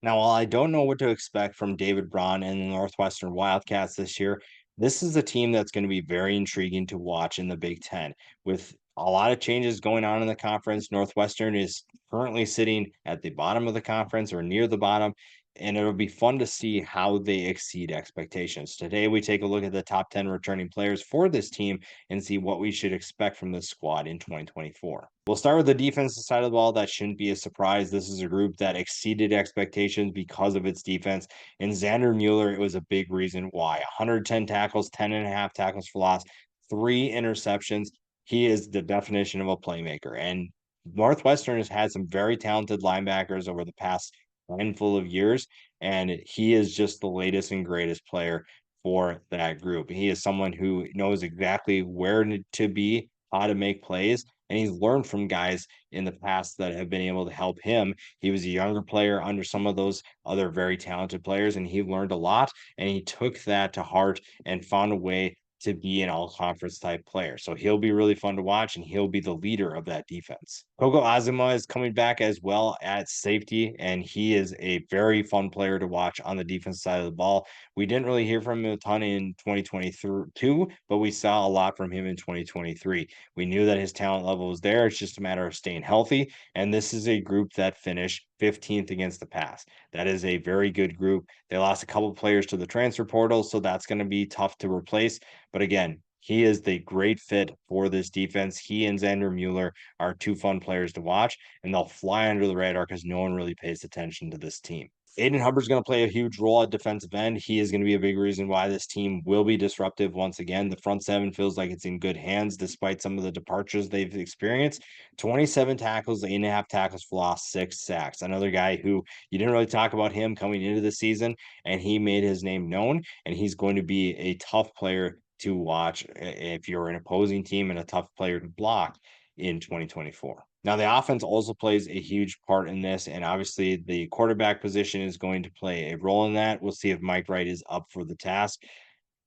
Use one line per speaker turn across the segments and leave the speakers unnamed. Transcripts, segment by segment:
Now, while I don't know what to expect from David Braun and the Northwestern Wildcats this year, this is a team that's going to be very intriguing to watch in the Big Ten. With a lot of changes going on in the conference, Northwestern is currently sitting at the bottom of the conference or near the bottom, and it'll be fun to see how they exceed expectations. Today, we take a look at the top 10 returning players for this team and see what we should expect from this squad in 2024. We'll start with the defensive side of the ball. That shouldn't be a surprise. This is a group that exceeded expectations because of its defense. And Xander Mueller, it was a big reason why. 110 tackles, 10 and a half tackles for loss, 3 interceptions. He is the definition of a playmaker. And Northwestern has had some very talented linebackers over the past handful of years, and he is just the latest and greatest player for that group. He is someone who knows exactly where to be, how to make plays, and he's learned from guys in the past that have been able to help him. He was a younger player under some of those other very talented players, and he learned a lot, and he took that to heart and found a way to be an all-conference type player. So he'll be really fun to watch, and he'll be the leader of that defense. Kogo Azuma is coming back as well at safety, and he is a very fun player to watch on the defense side of the ball. We didn't really hear from him a ton in 2022, but we saw a lot from him in 2023. We knew that his talent level was there. It's just a matter of staying healthy. And this is a group that finished 15th against the pass. That is a very good group. They lost a couple players to the transfer portal, so that's going to be tough to replace. But again, he is the great fit for this defense. He and Xander Mueller are two fun players to watch, and they'll fly under the radar because no one really pays attention to this team. Aiden Hubbard's going to play a huge role at defensive end. He is going to be a big reason why this team will be disruptive once again. The front seven feels like it's in good hands despite some of the departures they've experienced. 27 tackles, 8.5 tackles for loss, 6 sacks. Another guy who you didn't really talk about him coming into the season, and he made his name known, and he's going to be a tough player to watch if you're an opposing team and a tough player to block in 2024. Now, the offense also plays a huge part in this, and obviously the quarterback position is going to play a role in that. We'll see if Mike Wright is up for the task,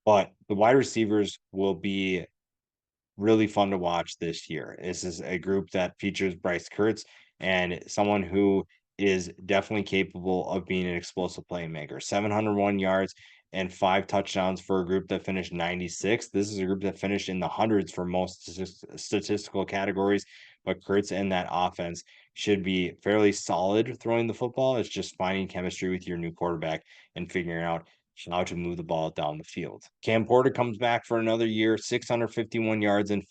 but the wide receivers will be really fun to watch this year. This is a group that features Bryce Kurtz and someone who is definitely capable of being an explosive playmaker. 701 yards and 5 touchdowns for a group that finished 96. This is a group that finished in the hundreds for most statistical categories, but Kurtz and that offense should be fairly solid throwing the football. It's just finding chemistry with your new quarterback and figuring out how to move the ball down the field. Cam Porter comes back for another year, 651 yards and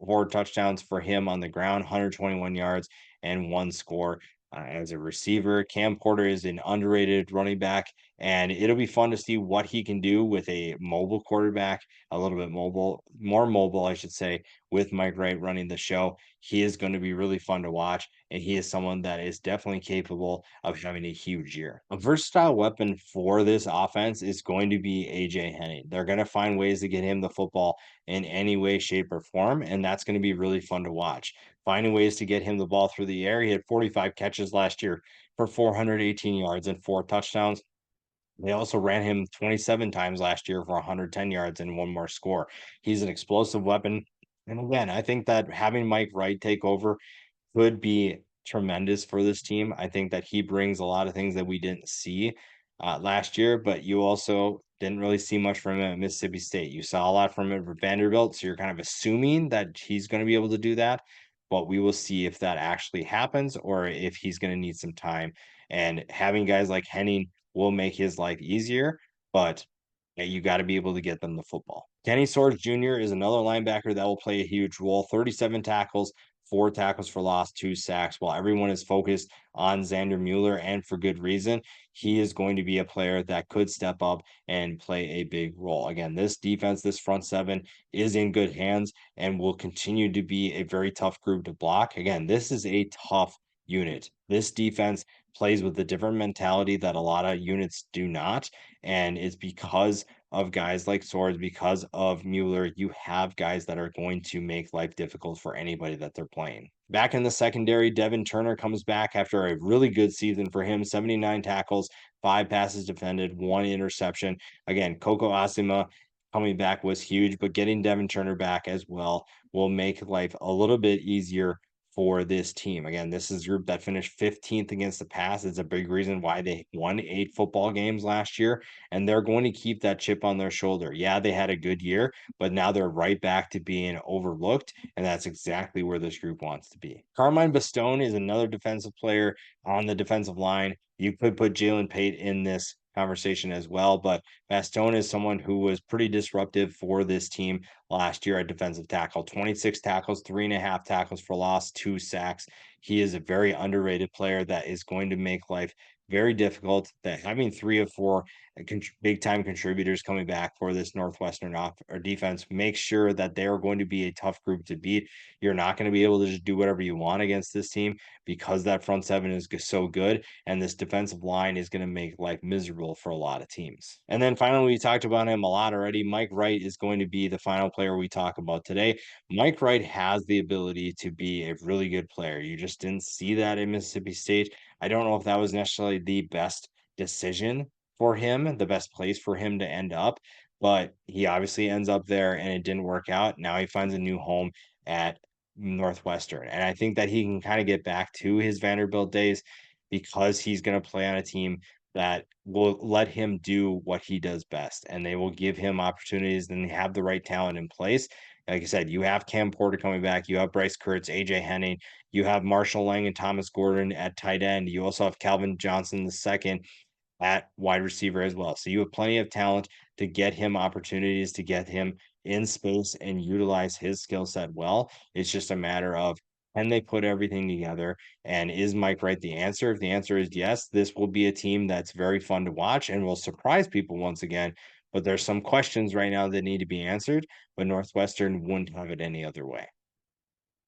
4 touchdowns for him on the ground, 121 yards and 1 score. As a receiver, Cam Porter is an underrated running back, and it'll be fun to see what he can do with a mobile quarterback, a little bit mobile, more mobile, I should say, with Mike Wright running the show. He is going to be really fun to watch, and he is someone that is definitely capable of having a huge year. A versatile weapon for this offense is going to be AJ Henning. They're going to find ways to get him the football in any way, shape, or form, and that's going to be really fun to watch. Finding ways to get him the ball through the air. He had 45 catches last year for 418 yards and 4 touchdowns. They also ran him 27 times last year for 110 yards and 1 more score. He's an explosive weapon. And again, I think that having Mike Wright take over could be tremendous for this team. I think that he brings a lot of things that we didn't see last year, but you also didn't really see much from him at Mississippi State. You saw a lot from him at Vanderbilt, so you're kind of assuming that he's going to be able to do that. But we will see if that actually happens or if he's going to need some time. And having guys like Henning will make his life easier, but you got to be able to get them the football. Kenny Swords Jr. is another linebacker that will play a huge role. 37 tackles, 4 tackles for loss, 2 sacks. While everyone is focused on Xander Mueller, and for good reason, he is going to be a player that could step up and play a big role. Again, this defense, this front seven is in good hands and will continue to be a very tough group to block. Again, this is a tough unit. This defense plays with a different mentality that a lot of units do not. And it's because of guys like Swords, because of Mueller, you have guys that are going to make life difficult for anybody that they're playing. Back in the secondary, Devin Turner comes back after a really good season for him. 79 tackles, 5 passes defended, 1 interception. Again, Coco Asima coming back was huge, but getting Devin Turner back as well will make life a little bit easier for this team. Again, this is a group that finished 15th against the pass. It's a big reason why they won 8 football games last year, and they're going to keep that chip on their shoulder. Yeah, they had a good year, but now they're right back to being overlooked, and that's exactly where this group wants to be. Carmine Bastone is another defensive player on the defensive line. You could put Jalen Pate in this conversation as well, but Bastone is someone who was pretty disruptive for this team last year at defensive tackle. 26 tackles, 3.5 tackles for loss, 2 sacks. He is a very underrated player that is going to make life very difficult. That having 3 of 4 big time contributors coming back for this Northwestern off or defense makes sure that they are going to be a tough group to beat. You're not going to be able to just do whatever you want against this team because that front seven is so good, and this defensive line is going to make life miserable for a lot of teams. And then finally, we talked about him a lot already. Mike Wright is going to be the final player we talk about today. Mike Wright has the ability to be a really good player. You just didn't see that in Mississippi State. I don't know if that was necessarily the best decision for him, the best place for him to end up, but he obviously ends up there and it didn't work out. Now he finds a new home at Northwestern. And I think that he can kind of get back to his Vanderbilt days because he's going to play on a team that will let him do what he does best, and they will give him opportunities and have the right talent in place. Like I said, you have Cam Porter coming back, you have Bryce Kurtz, AJ Henning, you have Marshall Lang and Thomas Gordon at tight end. You also have Calvin Johnson the second at wide receiver as well. So you have plenty of talent to get him opportunities, to get him in space and utilize his skill set well. It's just a matter of, can they put everything together? And is Mike Wright the answer? If the answer is yes, this will be a team that's very fun to watch and will surprise people once again. But there's some questions right now that need to be answered, but Northwestern wouldn't have it any other way.